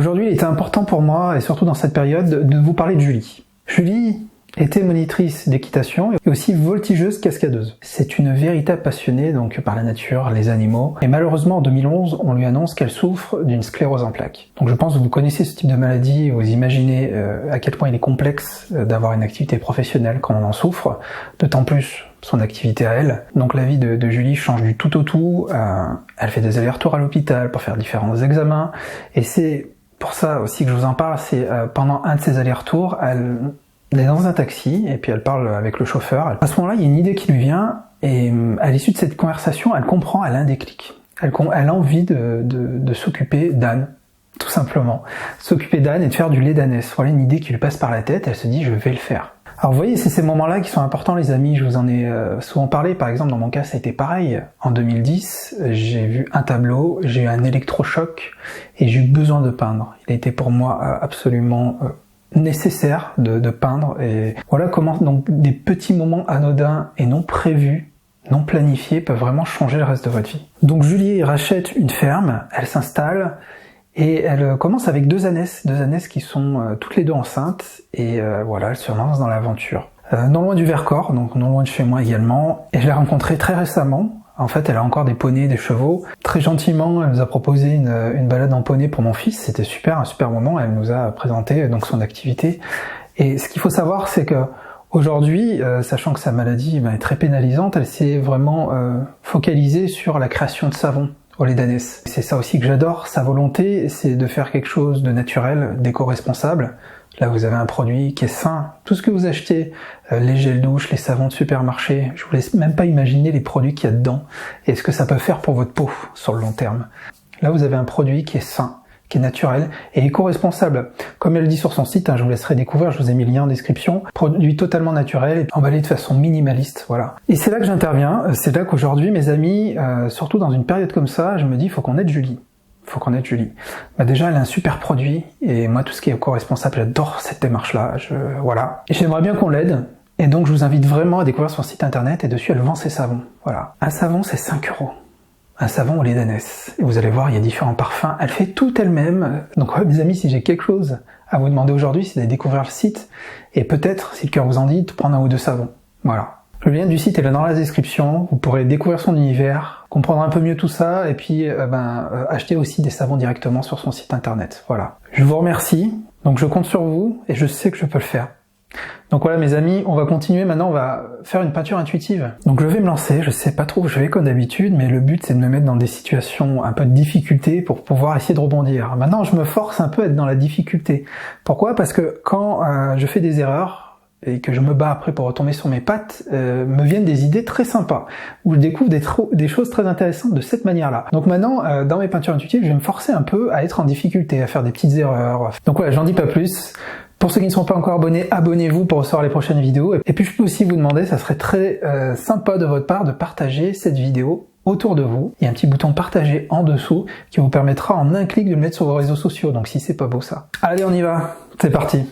Aujourd'hui, il était important pour moi, et surtout dans cette période, de vous parler de Julie. Julie était monitrice d'équitation et aussi voltigeuse cascadeuse. C'est une véritable passionnée donc par la nature, les animaux. Et malheureusement, en 2011, on lui annonce qu'elle souffre d'une sclérose en plaques. Donc je pense que vous connaissez ce type de maladie, vous imaginez à quel point il est complexe d'avoir une activité professionnelle quand on en souffre, d'autant plus son activité à elle. Donc la vie de Julie change du tout au tout. Elle fait des allers-retours à l'hôpital pour faire différents examens. Et c'est pour ça aussi que je vous en parle, c'est pendant un de ces allers-retours, elle est dans un taxi et puis elle parle avec le chauffeur. À ce moment-là, il y a une idée qui lui vient et à l'issue de cette conversation, elle comprend, elle a un déclic. Elle a envie de s'occuper d'Anne, tout simplement. S'occuper d'Anne et de faire du lait d'ânesse. Voilà une idée qui lui passe par la tête, elle se dit je vais le faire. Alors vous voyez, c'est ces moments-là qui sont importants les amis, je vous en ai souvent parlé, par exemple dans mon cas ça a été pareil. En 2010, j'ai vu un tableau, j'ai eu un électrochoc et j'ai eu besoin de peindre. Il a été pour moi absolument nécessaire de peindre et voilà comment donc des petits moments anodins et non prévus, non planifiés peuvent vraiment changer le reste de votre vie. Donc Julie rachète une ferme, elle s'installe et elle commence avec deux ânesses qui sont toutes les deux enceintes et voilà, elle se lance dans l'aventure. Non loin du Vercors, donc non loin de chez moi également, et je l'ai rencontrée très récemment. En fait, elle a encore des poneys, des chevaux. Très gentiment, elle nous a proposé une balade en poney pour mon fils. C'était super, un super moment. Elle nous a présenté donc son activité. Et ce qu'il faut savoir, c'est que aujourd'hui, sachant que sa maladie est très pénalisante, elle s'est vraiment focalisée sur la création de savon au lait d'ânesse. C'est ça aussi que j'adore. Sa volonté, c'est de faire quelque chose de naturel, d'éco-responsable. Là, vous avez un produit qui est sain. Tout ce que vous achetez, les gels douche, les savons de supermarché, je vous laisse même pas imaginer les produits qu'il y a dedans et ce que ça peut faire pour votre peau sur le long terme. Là, vous avez un produit qui est sain, qui est naturel et éco-responsable. Comme elle dit sur son site, je vous laisserai découvrir, je vous ai mis le lien en description, produit totalement naturel et emballé de façon minimaliste, voilà. Et c'est là que j'interviens, c'est là qu'aujourd'hui, mes amis, surtout dans une période comme ça, je me dis, il faut qu'on aide Julie. Déjà, elle a un super produit, et moi, tout ce qui est éco-responsable, j'adore cette démarche-là, voilà. Et j'aimerais bien qu'on l'aide, et donc je vous invite vraiment à découvrir son site internet, et dessus, elle vend ses savons, voilà. Un savon, c'est 5 €. Un savon au lait d'ânesse. Et vous allez voir, il y a différents parfums, elle fait tout elle-même. Donc, ouais, mes amis, si j'ai quelque chose à vous demander aujourd'hui, c'est d'aller découvrir le site, et peut-être, si le cœur vous en dit, de prendre un ou deux savons, voilà. Le lien du site est là dans la description, vous pourrez découvrir son univers, comprendre un peu mieux tout ça, et puis acheter aussi des savons directement sur son site internet. Voilà. Je vous remercie, donc je compte sur vous, et je sais que je peux le faire. Donc voilà mes amis, on va continuer, maintenant on va faire une peinture intuitive. Donc je vais me lancer, je sais pas trop où je vais comme d'habitude, mais le but c'est de me mettre dans des situations un peu de difficulté pour pouvoir essayer de rebondir. Maintenant je me force un peu à être dans la difficulté. Pourquoi ? Parce que quand je fais des erreurs, et que je me bats après pour retomber sur mes pattes, me viennent des idées très sympas, où je découvre des choses très intéressantes de cette manière-là. Donc maintenant, dans mes peintures intuitives, je vais me forcer un peu à être en difficulté, à faire des petites erreurs. Donc voilà, j'en dis pas plus. Pour ceux qui ne sont pas encore abonnés, abonnez-vous pour recevoir les prochaines vidéos. Et puis je peux aussi vous demander, ça serait très sympa de votre part de partager cette vidéo autour de vous. Il y a un petit bouton partager en dessous qui vous permettra en un clic de le mettre sur vos réseaux sociaux. Donc si c'est pas beau ça. Allez, on y va, c'est parti.